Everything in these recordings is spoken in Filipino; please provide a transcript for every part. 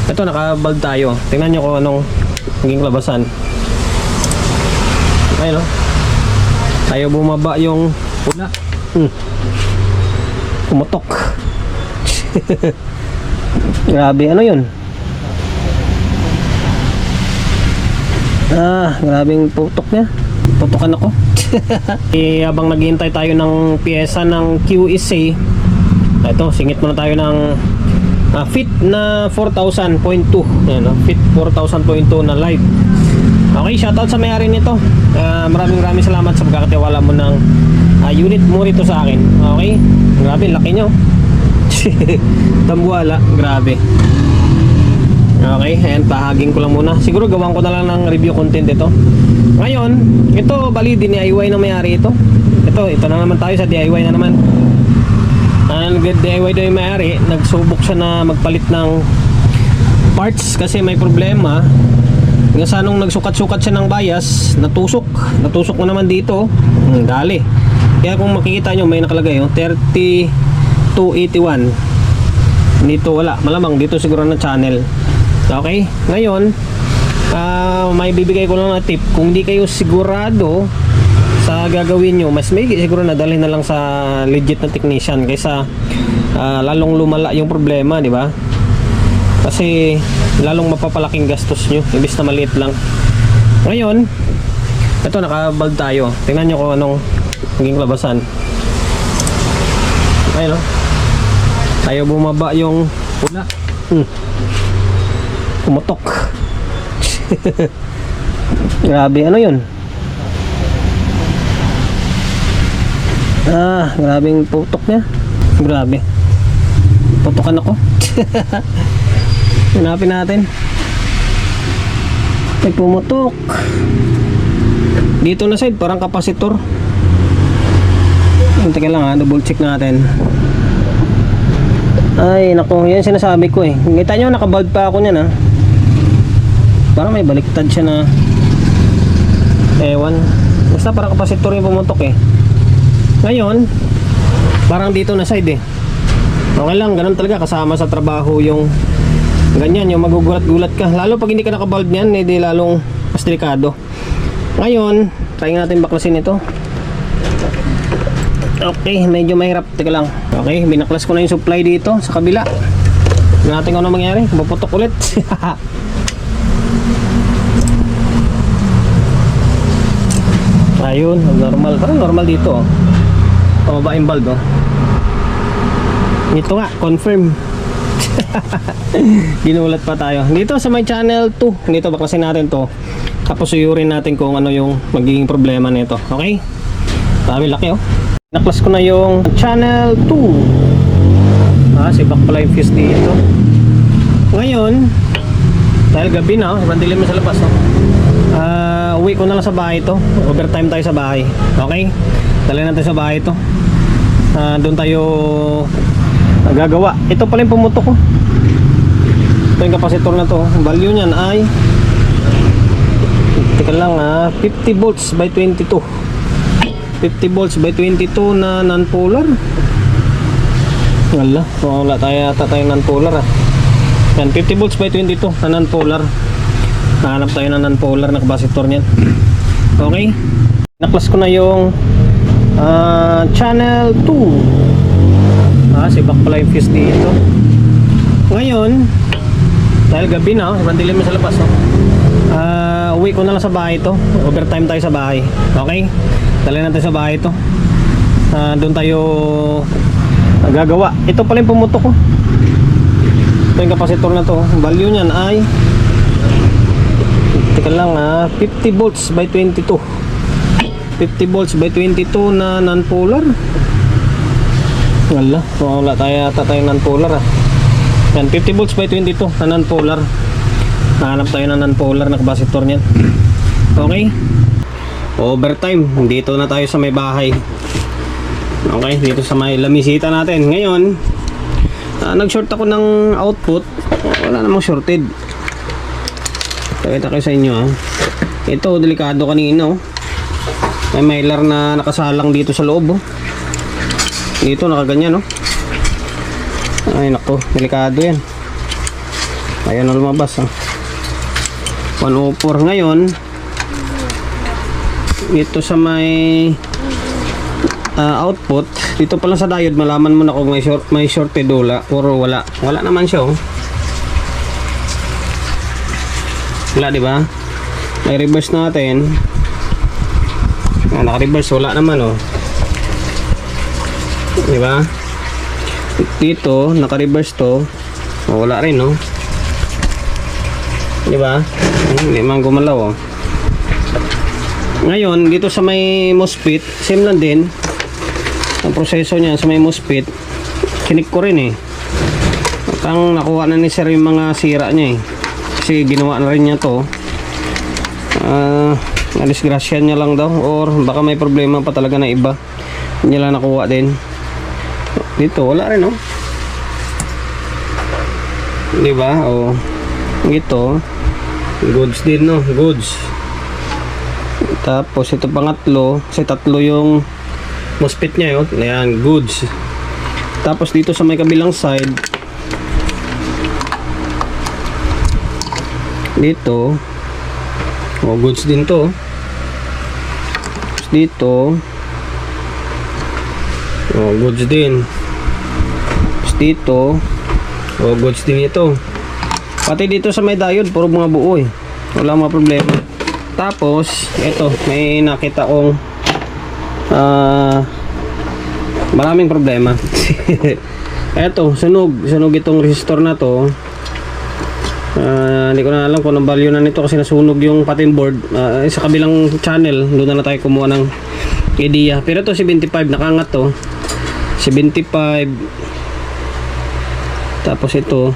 Ito, nakabald tayo. Tingnan nyo kung anong naging labasan. Ayun, no? Tayo bumaba yung pula. Pumutok. Grabe, ano yun? Grabing putok niya. Putokan ako. Habang naghihintay tayo ng piyesa ng QSA, ito, singit muna tayo ng fit na 4,000.2. Ayan, no? Fit 4,000.2 na live. Okay, shoutout sa may-ari nito. Maraming salamat sa pagkakatiwala mo ng unit mo rito sa akin. Okay, grabe, laki nyo. Tambuala, grabe. Okay, ayan, pahaging ko lang muna. Siguro gawan ko na lang ng review content ito. Ngayon, ito bali DIY na may-ari ito. Ito na naman tayo sa DIY na naman. DIY daw yung may-ari. Nagsubok siya na magpalit ng parts kasi may problema. Nga sa nung nagsukat-sukat siya ng bias, natusok na naman dito. Dali. Kaya kung makikita nyo, may nakalagay 3281. Dito wala, malamang dito siguro na channel. Okay, ngayon may bibigay ko lang na tip. Kung di kayo sigurado sa gagawin nyo, mas may siguro na dalhin na lang sa legit na technician kaysa lalong lumala yung problema, di ba? Kasi lalong mapapalaking gastos nyo imbis na maliit lang. Ngayon, ito, nakabald tayo. Tingnan nyo kung anong naging labasan. Ayun, no? Tayo bumaba yung pula. Pumutok. Grabe, ano yun? Grabing putok niya. Grabe. Putokan ako. Hanapin natin. Ay, pumutok. Dito na side, parang kapasitor. Teka lang, double check natin. Ay, naku, yan sinasabi ko eh. Kita nyo, nakabald pa ako niyan, parang may baliktad siya na ewan. Basta parang kapasitor yung pumutok eh. Ngayon, parang dito na side eh. Okay lang, ganun talaga, kasama sa trabaho yung ganyan, yung magugulat-gulat ka. Lalo pag hindi ka nakabald niyan, hindi lalong mas delikado. Ngayon, try natin baklasin ito. Okay, medyo mahirap. Teka lang. Okay, binaklas ko na yung supply dito sa kabila. Tignan natin kung ano mangyari. Maputok ulit. Ayun, normal. Parang normal dito. Pababa yung bulb. Ito nga, confirm. Ginulat pa tayo. Dito sa my channel 2. Dito baklasin natin to. Tapos suyurin natin kung ano yung magiging problema nito. Okay? Sabi, laki oh. Naklas ko na yung channel 2. Sibak pala yung fuse dito. Ngayon, dahil gabi na, bandilim mo sa labas. Uwi ko na lang sa bahay to. Overtime tayo sa bahay. Okay? Dali natin sa bahay to. Doon tayo gagawa. Ito pala yung pumutok ko. Ito yung kapasitor na to. Value nyan ay, teka lang 50 volts by 22. 50 volts by 22 na non-polar. Wala tayo non-polar Yan, 50 volts by 22 na non-polar. Nahanap tayo ng non-polar na kapasitor niyan. Okay, naklas ko na yung channel 2. Sibak pala yung fuse dito. Ngayon, dahil gabi na, bandilim mo sa labas. Uwi ko na lang sa bahay to. Overtime tayo sa bahay. Okay, dali natin sa bahay to. Doon tayo gagawa. Ito pala yung pumutok ko. Ito yung kapasitor na to. Value nyan ay, teka lang 50 volts by 22. 50 volts by 22 na non-polar. Wala tayo non-polar Yan, 50 volts by 22 na non-polar. Nahanap tayo ng non-polar na kapasitor niyan. Okay, overtime. Dito na tayo sa may bahay. Okay, dito sa may lamisita natin. Ngayon, nag-short ako ng output. Wala namang shorted. Pakita kayo sa inyo Ito, delikado kanina May mailer na nakasalang dito sa loob Dito nakaganyan Ay nako, delikado yan. Ayan na lumabas, 104. Ngayon, ito sa may output, dito pala sa diode, malaman mo na kung may shorted or wala. Wala naman siya, Wala, di ba? May reverse natin. Naka-reverse, wala naman, Di ba? Dito, naka-reverse to. Wala rin, Di ba? Hindi man gumalaw, Ngayon, dito sa may MOSFET, same lang din. Ang proseso niya sa may MOSFET, kinik ko rin, Ang nakuha na ni sir yung mga sira niya, Kasi ginawa na rin niya to. Nadisgrasya niya lang daw, or baka may problema pa talaga na iba. Hindi lang nakuha din. Dito, wala rin, Di ba? Ito, goods din, Goods. Tapos ito pangatlo, kasi tatlo yung MOSFET niya, Ayan, goods. Tapos dito sa may kabilang side, dito, goods din to. Tapos dito, goods din. Tapos dito, goods din ito. Pati dito sa may diode, puro mga buo, Wala mga problema. Tapos, ito, may nakita kong maraming problema. Ito, sunog itong resistor na to. Hindi ko na alam kung anong value na nito kasi nasunog yung pattern board. Sa kabilang channel, doon na tayo kumuha ng idea. Pero ito 75, nakangat to. 75. Tapos ito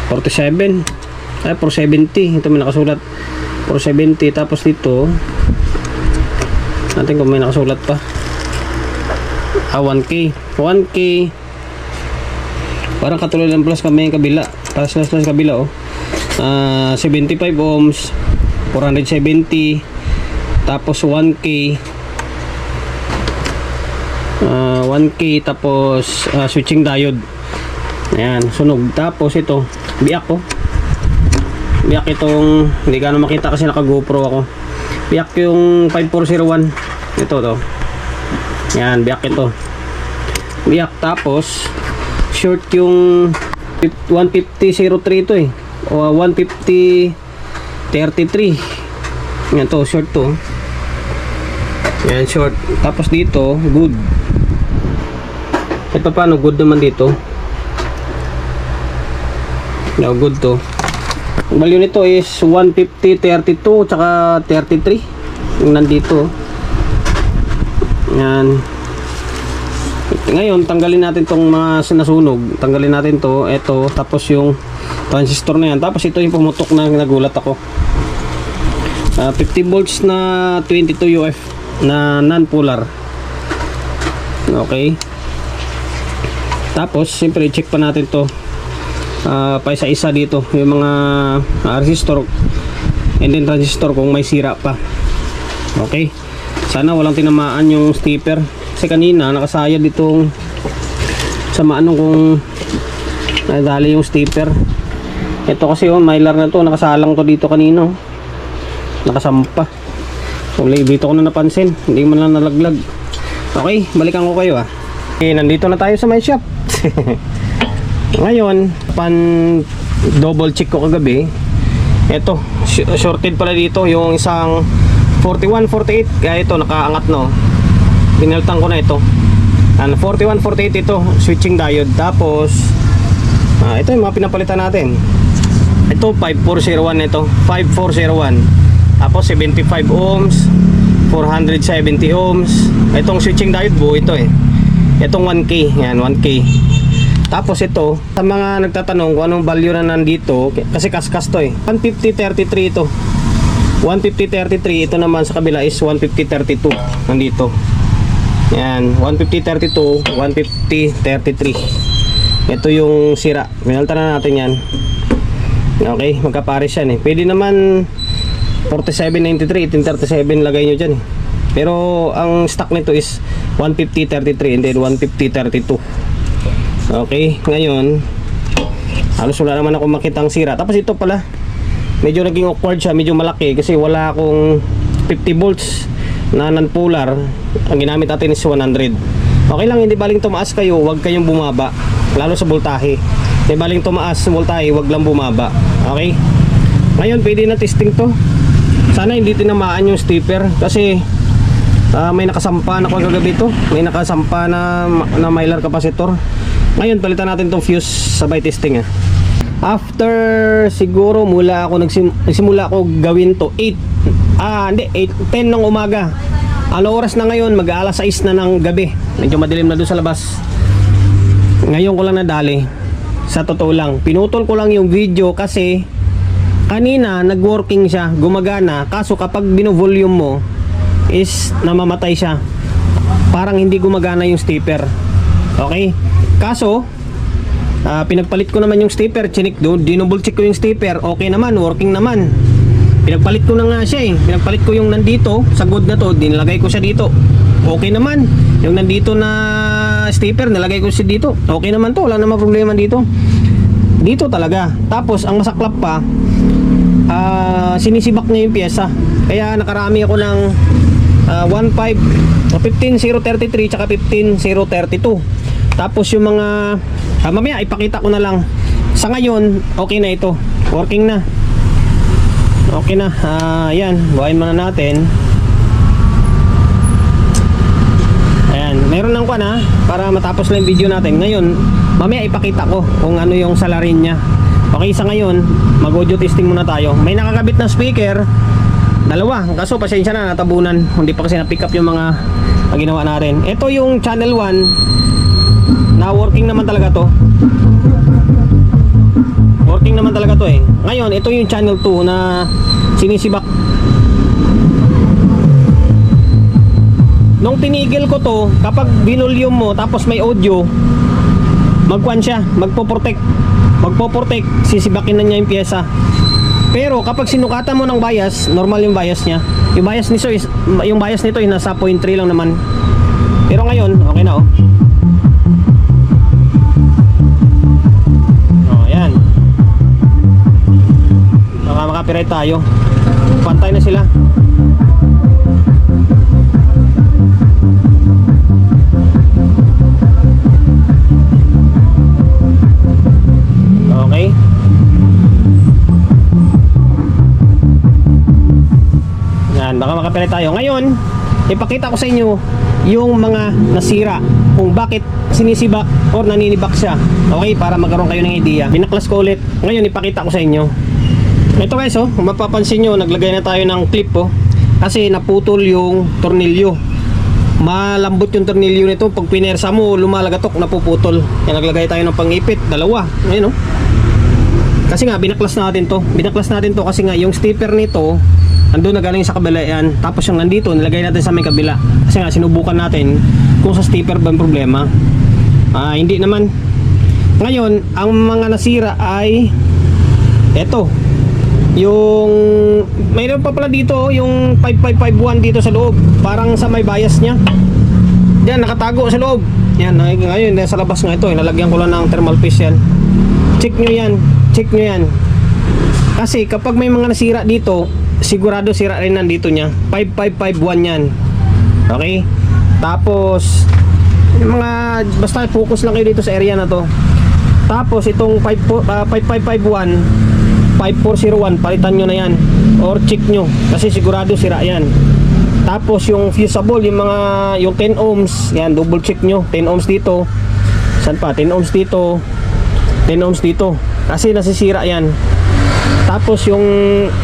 47. 470. Ito may nakasulat 470. Tapos dito natin kung may nakasulat pa. 1K. 1K. Parang katulad ng plus kami yung kabila. Plus kabila, 75 ohms, 470. Tapos 1K. 1K tapos switching diode. Ayan, sunog. Tapos ito, biyak ko. Biyak itong, hindi ka na makita kasi naka GoPro ako. Biyak yung 5401. Ito to. Ayan, biyak ito. Biyak. Tapos short yung 150.03 ito o 150.33. Yan to, short to. Yan, short. Tapos dito, good. Ito paano, good naman dito. No, good to. Ang value nito is 150.32 tsaka 33. Yung nandito. Yan. Ngayon, tanggalin natin tong mga nasunog. Tanggalin natin to, ito, tapos yung transistor na yan. Tapos ito yung pumutok na nagulat ako. 50 volts na 22 UF na non-polar. Okay. Tapos, siyempre, check pa natin to. Pa isa-isa dito. Yung mga resistor and then transistor kung may sira pa. Okay. Sana walang tinamaan yung stepper. Kasi kanina nakasayad itong sa maano kung nadali yung stepper. Ito kasi mylar na to, nakasalang to dito kanina. Nakasampa. So dito ko na napansin, hindi man lang nalaglag. Okay, balikan ko kayo Okay, nandito na tayo sa my shop. Ngayon, double check ko kagabi. Ito, shorted pala dito yung isang 4148. Kaya ito nakaangat pinaltan ko na ito. 4148 ito, switching diode. Tapos ito yung mga pinapalitan natin. Ito 5401 ito, 5401. Tapos 75 ohms, 470 ohms. Itong switching diode buo ito Itong 1K, yan 1K. Tapos ito, sa mga nagtatanong kung anong value na nandito, kasi kaskas to 150.33 ito. 150.33, ito naman sa kabila is 150.32 nandito. Yan, 150.32, 150.33. Ito yung sira. Minalta na natin yan. Okay, magkapares yan Pwede naman 47.93, 18.37 lagay nyo dyan Pero ang stock nito is 150.33 and then 150.32. Okay, ngayon Halos wala naman ako makitang sira. Tapos ito pala, medyo naging awkward siya, medyo malaki kasi wala akong 50 volts na non-polar. Ang ginamit natin is 100. Okay lang, hindi baling tumaas kayo, huwag kayong bumaba, lalo sa voltahe. Hindi baling tumaas sa voltahe, huwag lang bumaba. Okay? Ngayon, pwede na testing to. Sana hindi tinamaan yung stepper kasi may nakasampa na ko kagabi to. May nakasampa na mylar capacitor. Ngayon, palitan natin tong fuse sabay testing. After siguro mula ako nagsimula ako gawin to 10 ng umaga. Ano oras na ngayon? Mag-aalas 6 na ng gabi. Medyo madilim na doon sa labas. Ngayon ko lang nadali. Sa totoo lang, pinutol ko lang yung video kasi kanina nag-working siya, gumagana. Kaso kapag bino-volume mo is namamatay siya. Parang hindi gumagana yung stepper. Okay? Kaso pinagpalit ko naman yung stepper, chinik doon, dinouble check ko yung stepper, okay naman, working naman. Pinagpalit ko na nga siya pinagpalit ko yung nandito, sa good na to, dinilagay ko siya dito, okay naman. Yung nandito na stepper, nilagay ko siya dito, okay naman to, wala namang problema dito. Dito talaga. Tapos ang masaklap pa, sinisibak niya yung pyesa. Kaya nakarami ako ng 15033 tsaka 15032. Tapos yung mga mamaya ipakita ko na lang. Sa ngayon, okay na ito. Working na. Okay na. Yan, buhayin muna natin. Ayan, meron ng kuwan para matapos na yung video natin. Ngayon, mamaya ipakita ko kung ano yung salarin niya. Okay, sa ngayon, mag-audio testing muna tayo. May nakakabit na speaker, dalawa. Kaso pasensya na, natabunan. Hindi pa kasi na-pick up yung mga ginawa natin. Ito yung channel 1 na working naman talaga to. Working naman talaga to Ngayon, ito yung channel 2 na sinisibak. Nung tinigil ko to, kapag binolium mo tapos may audio, magkuhan siya, magpo-protect, sisibakin na niya yung pyesa. Pero kapag sinukatan mo ng bias, normal yung bias niya. Yung bias nito is, nasa 0.3 lang naman. Pero ngayon, okay na ayan. Baka makapiright tayo. Pantay na sila. Okay. Yan, baka makapilit tayo. Ngayon, ipakita ko sa inyo yung mga nasira, kung bakit sinisibak or naninibak siya. Okay, para magkaroon kayo ng idea. Binaklas ko ulit. Ngayon, ipakita ko sa inyo. Ito guys, kung mapapansin nyo, naglagay na tayo ng clip kasi naputol yung tornilyo. Malambot yung tornilyo nito. Pag pinersa mo, lumalagatok, napuputol. Yan, naglagay tayo ng pangipit, dalawa. Ayun kasi nga, binaklas natin to kasi nga, yung stepper nito andun na galing sa kabila yan. Tapos yung nandito, nilagay natin sa may kabila. Kasi nga, sinubukan natin kung sa stepper ba yung problema. Hindi naman. Ngayon, ang mga nasira ay eto. Yung mayroon pa pala dito yung 5551 dito sa loob. Parang sa may bias niya. Yan, nakatago sa loob. Yan, ngayon, nasa labas nga ito. Nalagyan ko lang ng thermal paste yan. Check nyo yan. Kasi kapag may mga nasira dito, sigurado sira rin nandito niya. 5551 yan. Okay? Tapos yung mga, basta focus lang kayo dito sa area na to. Tapos itong 5551 5401, palitan nyo na yan or check nyo kasi sigurado sira yan. Tapos yung fusible, yung 10 ohms, yan, double check nyo. 10 ohms dito. Saan pa? 10 ohms dito. 10 ohms dito. Kasi nasisira yan. Tapos yung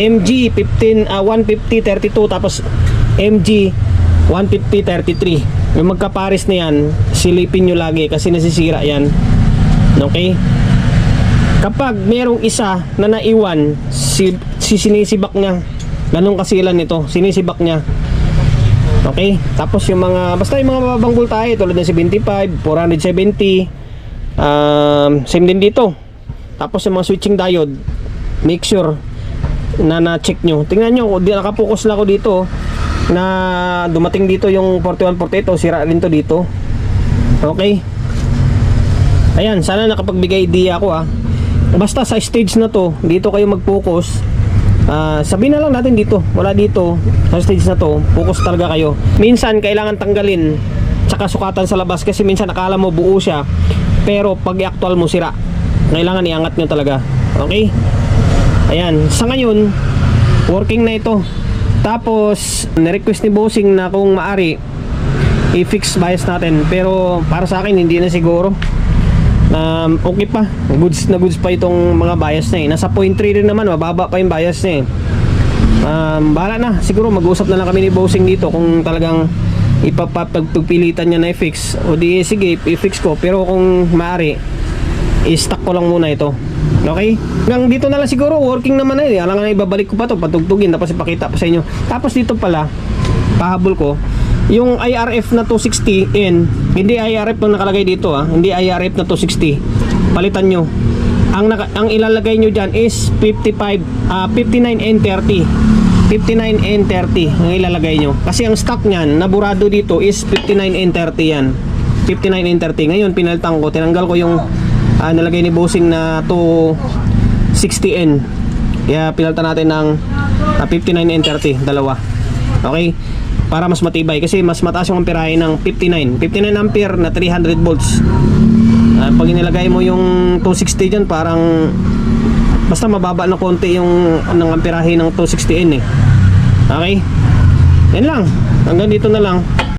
MG 15032, tapos MG 15033. Yung magkapares na yan, silipin nyo lagi kasi nasisira yan. Okay? Kapag merong isa na naiwan, sinisibak niya. Ganun kasilan nito, sinisibak niya. Okay? Tapos yung mga, basta yung mga mababang voltahe tulad ng 75, 470, same din dito. Tapos yung mga switching diode, make sure na na-check nyo. Tingnan nyo, nakapokus na ako dito na dumating dito yung 4148, sira rin to dito. Okay? Ayan, sana nakapagbigay idea ako basta sa stage na to, dito kayo mag-focus. Sabihin na lang natin dito, wala dito, sa stage na to, focus talaga kayo. Minsan kailangan tanggalin tsaka sukatan sa labas kasi minsan akala mo buo siya, pero pag i-actual mo sira, kailangan iangat nyo talaga. Okay? Ayan, sa ngayon working na ito. Tapos ni-request ni bossing na kung maari i-fix bias natin, pero para sa akin hindi na siguro. Okay pa, goods na goods pa itong mga bias na eh. Nasa 0.3 rin naman, mababa pa yung bias na eh. Bahala na, siguro mag-usap na lang kami ni bossing dito kung talagang ipapagpilitan niya na i-fix, o di sige i-fix ko, pero kung maaari i-stock ko lang muna ito. Okay? Hanggang dito na lang siguro, working naman na eh. Alam nga na, ibabalik ko pa to, patugtugin, tapos ipakita pa sa inyo. Tapos dito pala, pahabol ko yung IRF na 260N, hindi IRF ang nakalagay dito hindi IRF na 260. Palitan nyo. Ang ilalagay nyo dyan is 59N30. 59N30 ang ilalagay nyo. Kasi ang stock nyan, naburado dito is 59N30 yan. 59N30. Ngayon, pinalitan ko, tinanggal ko yung nalagay ni bossing na 260N. Kaya pinalitan natin ng 59N30, dalawa. Okay? Para mas matibay kasi mas mataas yung amperahe ng 59 ampere na 300 volts. Pag inilagay mo yung 260 dyan, parang basta mababa na konti yung ng amperahe ng 260N eh. Okay? Yan lang, hanggang dito na lang.